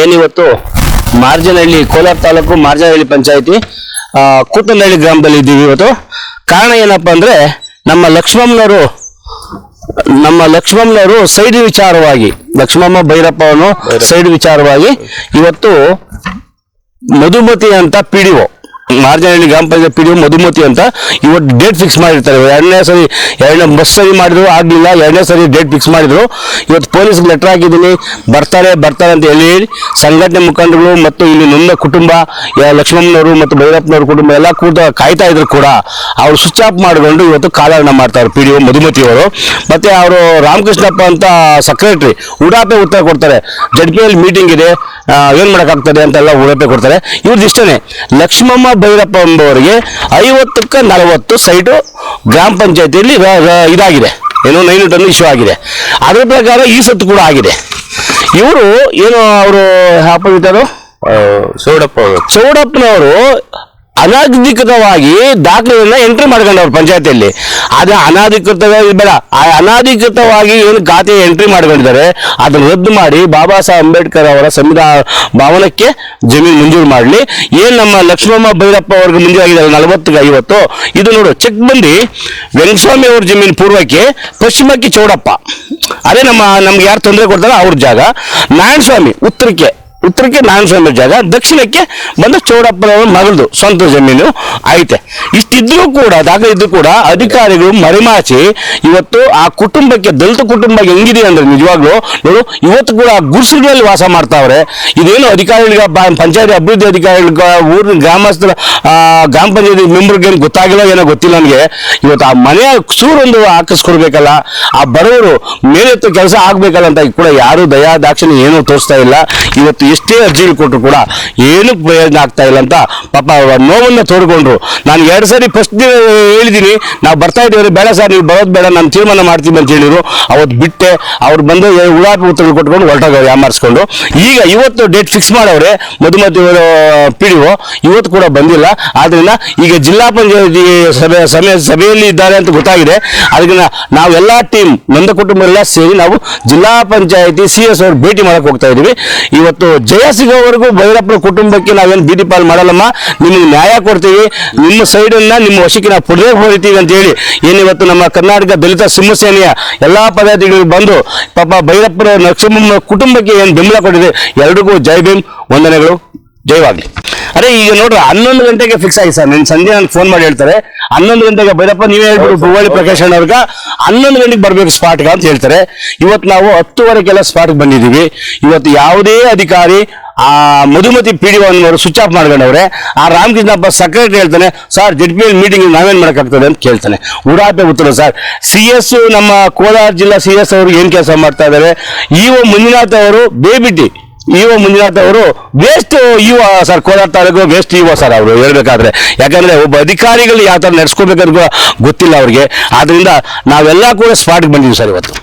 ಏನಿವತ್ತು ಮಾರ್ಜನಹಳ್ಳಿ ಕೋಲಾರ ತಾಲೂಕು ಮಾರ್ಜನಹಳ್ಳಿ ಪಂಚಾಯತಿ ಕೂತನಹಳ್ಳಿ ಗ್ರಾಮದಲ್ಲಿ ಇದ್ದೀವಿ. ಇವತ್ತು ಕಾರಣ ಏನಪ್ಪಾ ಅಂದ್ರೆ ನಮ್ಮ ಲಕ್ಷ್ಮಮ್ಮನವರು ಸೈಡ್ ವಿಚಾರವಾಗಿ, ಲಕ್ಷ್ಮಮ್ಮ ಭೈರಪ್ಪ ಅವನು ಸೈಡ್ ವಿಚಾರವಾಗಿ ಇವತ್ತು ಮಧುಮತಿ ಅಂತ PDO ಮಾರ್ಜನಹಳ್ಳಿ ಗ್ರಾಮ ಪಂಚಾಯತ್ PDO ಮಧುಮತಿ ಅಂತ ಇವತ್ತು ಡೇಟ್ ಫಿಕ್ಸ್ ಮಾಡಿರ್ತಾರೆ. ಎರಡನೇ ಬಸ್ ಸರಿ ಮಾಡಿದ್ರು, ಆಗ್ಲಿಲ್ಲ. ಎರಡನೇ ಸರಿ ಡೇಟ್ ಫಿಕ್ಸ್ ಮಾಡಿದ್ರು. ಇವತ್ತು ಪೊಲೀಸ್ ಲೆಟರ್ ಹಾಕಿದ್ದೀನಿ, ಬರ್ತಾರೆ ಅಂತ ಹೇಳಿ ಸಂಘಟನೆ ಮುಖಂಡರು ಮತ್ತು ಇಲ್ಲಿ ನೊಂದ ಕುಟುಂಬ, ಲಕ್ಷ್ಮಮ್ಮನವರು ಮತ್ತು ಭೈರಪ್ಪನವ್ರ ಕುಟುಂಬ ಎಲ್ಲ ಕೂಡ ಕಾಯ್ತಾ ಇದ್ರು. ಕೂಡ ಅವ್ರು ಸ್ವಿಚ್ ಆಫ್ ಮಾಡಿಕೊಂಡು ಇವತ್ತು ಕಾಲಹರಣ ಮಾಡ್ತಾರೆ PDO ಮಧುಮತಿ ಅವರು. ಮತ್ತೆ ಅವರು ರಾಮಕೃಷ್ಣಪ್ಪ ಅಂತ ಸೆಕ್ರೆಟರಿ ಉಡಾಪೆ ಉತ್ತರ ಕೊಡ್ತಾರೆ. ZPL ಮೀಟಿಂಗ್ ಇದೆ, ಏನ್ ಮಾಡಕ್ಕಾಗ್ತದೆ ಅಂತೆಲ್ಲ ಉಡಾಪೆ ಕೊಡ್ತಾರೆ. ಇವ್ರದ್ದು ಇಷ್ಟನೇ, ಲಕ್ಷ್ಮಮ್ಮ ಭೈರಪ್ಪ ಎಂಬುವರಿಗೆ 50ಕ್ಕೆ 40 ಸೈಟು ಗ್ರಾಮ ಪಂಚಾಯತಿಯಲ್ಲಿ ಇದಾಗಿದೆ, ಏನೋ 9 ಟನ್ ಇಶ್ಯೂ ಆಗಿದೆ. ಅದರ ಪ್ರಕಾರ ಈ ಸತ್ತು ಕೂಡ ಆಗಿದೆ. ಇವರು ಏನು ಅವರು ಆಪೋಸಿಟರು ಚೌಡಪ್ಪನವರು ಅನಧಿಕೃತವಾಗಿ ದಾಖಲೆಯನ್ನ ಎಂಟ್ರಿ ಮಾಡ್ಕೊಂಡವ್ರು ಪಂಚಾಯತಿಯಲ್ಲಿ. ಅದು ಅನಧಿಕೃತವಾಗಿ ಬೇಡ, ಅನಧಿಕೃತವಾಗಿ ಏನು ಖಾತೆ ಎಂಟ್ರಿ ಮಾಡ್ಕೊಂಡಿದ್ದಾರೆ ಅದನ್ನು ರದ್ದು ಮಾಡಿ ಬಾಬಾ ಸಾಹೇಬ್ ಅಂಬೇಡ್ಕರ್ ಅವರ ಸಂವಿಧಾನ ಭವನಕ್ಕೆ ಜಮೀನು ಮಂಜೂರು ಮಾಡಲಿ. ಏನು ನಮ್ಮ ಲಕ್ಷ್ಮಮ್ಮ ಭೈರಪ್ಪ ಅವ್ರಿಗೆ ಮಂಜೂರಾಗಿದ್ದಾರೆ 40ಕ್ಕೆ 50. ಇದು ನೋಡು, ಚೆಕ್ ಬಂದು ವೆಂಕಟಸ್ವಾಮಿ ಅವ್ರ ಜಮೀನು ಪೂರ್ವಕ್ಕೆ, ಪಶ್ಚಿಮಕ್ಕೆ ಚೌಡಪ್ಪ, ಅದೇ ನಮ್ಗೆ ಯಾರು ತೊಂದರೆ ಕೊಡ್ತಾರೆ ಅವ್ರ ಜಾಗ. ನಾರಾಯಣಸ್ವಾಮಿ ಉತ್ತರಕ್ಕೆ ನಾರಾಯಣಸ್ವಾಮಿ ಜಾಗ, ದಕ್ಷಿಣಕ್ಕೆ ಬಂದು ಚೌಡಪ್ಪನವರ ಮಗಳದು ಸ್ವಂತ ಜಮೀನು ಐತೆ. ಇಷ್ಟಿದ್ರೂ ಕೂಡ, ದಾಖಲೆ ಇದ್ರೂ ಕೂಡ ಅಧಿಕಾರಿಗಳು ಮರೆಮಾಚಿ ಇವತ್ತು ಆ ಕುಟುಂಬಕ್ಕೆ, ದಲಿತ ಕುಟುಂಬ ಹೆಂಗಿದೆ ಅಂದ್ರೆ ನಿಜವಾಗ್ಲೂ ನೋಡು, ಇವತ್ತು ಕೂಡ ಗುಡಿಸಲುಗಳಲ್ಲಿ ವಾಸ ಮಾಡ್ತಾವ್ರೆ. ಇದೇನು ಅಧಿಕಾರಿಗಳಿಗೆ, ಪಂಚಾಯತಿ ಅಭಿವೃದ್ಧಿ ಅಧಿಕಾರಿಗಳ, ಊರಿನ ಗ್ರಾಮಸ್ಥರ, ಗ್ರಾಮ ಪಂಚಾಯತಿ ಮೆಂಬರ್ಗೆ ಏನು ಗೊತ್ತಾಗಿಲ್ಲ, ಏನೋ ಗೊತ್ತಿಲ್ಲ ನನಗೆ. ಇವತ್ತು ಆ ಮನೆಯ ಸೂರೊಂದು ಹಾಕಿಸ್ಕೊಡ್ಬೇಕಲ್ಲ, ಆ ಬಡವರು ಮೇಲೆತ್ತು ಕೆಲಸ ಆಗ್ಬೇಕಲ್ಲ ಅಂತ ಕೂಡ ಯಾರು ದಯಾ ದಾಕ್ಷಿಣ್ಯ ಏನೂ ತೋರಿಸ್ತಾ ಇಲ್ಲ. ಇವತ್ತು ಎಷ್ಟೇ ಅರ್ಜಿಗಳು ಕೊಟ್ಟರು ಕೂಡ ಏನು ಪ್ರಯೋಜನ ಆಗ್ತಾ ಇಲ್ಲ ಅಂತ ಪಾಪ ನೋವನ್ನ ತೋಡ್ಕೊಂಡ್ರು. ನಾನು 2 ಸರಿ ಫಸ್ಟ್ ದಿನ ಹೇಳಿದ್ದೀನಿ, ನಾವು ಬರ್ತಾ ಇದ್ದೀವಿ, ಬೇಡ ಸರ್ ನೀವು ಬರೋದು ಬೇಡ, ನಾನು ತೀರ್ಮಾನ ಮಾಡ್ತೀನಿ ಅಂತ ಹೇಳಿದ್ರು. ಅವತ್ತು ಬಿಟ್ಟೆ. ಅವ್ರು ಬಂದು ಉಡಾಪಿ ಉತ್ತರಗಳು ಕೊಟ್ಕೊಂಡು ಹೊರಟೋಗವ್ರು ಯಾಮಾರಿಸ್ಕೊಂಡು. ಇವತ್ತು ಡೇಟ್ ಫಿಕ್ಸ್ ಮಾಡವ್ರೆ ಮಧುಮತಿ PDO, ಇವತ್ತು ಕೂಡ ಬಂದಿಲ್ಲ. ಆದ್ರಿಂದ ಈಗ ಜಿಲ್ಲಾ ಪಂಚಾಯತಿ ಸಭೆಯಲ್ಲಿ ಇದ್ದಾರೆ ಅಂತ ಗೊತ್ತಾಗಿದೆ. ಅದಕ್ಕೆ ನಾವೆಲ್ಲ ಟೀಮ್ ನೊಂದ ಕುಟುಂಬ ಎಲ್ಲ ಸೇರಿ ನಾವು ಜಿಲ್ಲಾ ಪಂಚಾಯತಿ CS ಅವ್ರು ಭೇಟಿ ಮಾಡಕ್ ಹೋಗ್ತಾ ಇದೀವಿ. ಇವತ್ತು ಜಯ ಸಿಗೋವರೆಗೂ ಭೈರಪ್ಪನ ಕುಟುಂಬಕ್ಕೆ ನಾವೇನು ಬೀದಿ ಪಾಲ್ ಮಾಡಲ್ಲಮ್ಮ, ನಿಮಗೆ ನ್ಯಾಯ ಕೊಡ್ತೀವಿ, ನಿಮ್ಮ ಸೈಡನ್ನ ನಿಮ್ಮ ವಶಕ್ಕೆ ನಾವು ಪಡೆದೇ ಹೋಗ್ತೀವಿ ಅಂತ ಹೇಳಿ ಏನಿವತ್ತು ನಮ್ಮ ಕರ್ನಾಟಕ ದಲಿತ ಸಿಂಹಸೇನೆಯ ಎಲ್ಲಾ ಪದಾಧಿಕಾರಿಗಳು ಬಂದು ಪಾಪ ಭೈರಪ್ಪನ ಲಕ್ಷ್ಮಮ್ಮ ಕುಟುಂಬಕ್ಕೆ ಏನು ಬೆಂಬಲ ಕೊಟ್ಟಿದೆ, ಎಲ್ರಿಗೂ ಜೈ ಭೀಮ್, ವಂದನೆಗಳು, ಜಯವಾಗ್ಲಿ. ಅರೆ ಈಗ ನೋಡ್ರಿ 11 ಗಂಟೆಗೆ ಫಿಕ್ಸ್ ಆಗಿ ಸರ್, ಸಂಜೆ ನಾನು ಫೋನ್ ಮಾಡಿ ಹೇಳ್ತಾರೆ 11 ಗಂಟೆಗೆ ಭೈರಪ್ಪ ನೀವೇ ಹೇಳ್ಬಿಟ್ಟು ಭೂವಳ್ಳಿ ಪ್ರಕಾಶ್ ಅವ್ರಿಗೆ 11 ಗಂಟೆಗೆ ಬರ್ಬೇಕು ಸ್ಪಾಟ್ಗೆ ಅಂತ ಹೇಳ್ತಾರೆ. ಇವತ್ತು ನಾವು 10:15 ಸ್ಪಾಟ್ಗೆ ಬಂದಿದ್ದೀವಿ. ಇವತ್ತು ಯಾವುದೇ ಅಧಿಕಾರಿ ಆ ಮಧುಮತಿ PDO ಅನ್ನೋರು ಸ್ವಿಚ್ ಆಫ್ ಮಾಡ್ಕೊಂಡವ್ರೆ. ಆ ರಾಮಕೃಷ್ಣಪ್ಪ ಸೆಕ್ರೆಟರಿ ಹೇಳ್ತಾನೆ, ಸರ್ ZPL ಮೀಟಿಂಗ್ ನಾವೇನ್ ಮಾಡಕ್ಕಾಗ್ತದೆ ಅಂತ ಕೇಳ್ತಾನೆ. ಉಡಾಪೆ ಉತ್ತರ ಸರ್. CS ನಮ್ಮ ಕೋಲಾರ ಜಿಲ್ಲಾ CS ಅವರು ಏನ್ ಕೆಲಸ ಮಾಡ್ತಾ ಇದ್ದಾರೆ, EO ಮಂಜುನಾಥ್ ಅವರು ಬೇಬಿಟಿ EO ಮಂಜುನಾಥ್ ಅವರು waste EO sir, Kolar taluk waste EO sir ಅವರು ಹೇಳ್ಬೇಕಾದ್ರೆ. ಯಾಕಂದ್ರೆ ಒಬ್ಬ ಅಧಿಕಾರಿಗಳು ಯಾವ ತರ ನಡೆಸ್ಕೋಬೇಕಂತ ಗೊತ್ತಿಲ್ಲ ಅವ್ರಿಗೆ. ಆದ್ರಿಂದ ನಾವೆಲ್ಲ ಕೂಡ ಸ್ಪಾಟ್ಗೆ ಬಂದಿದ್ದೀವಿ ಸರ್ ಇವತ್ತು.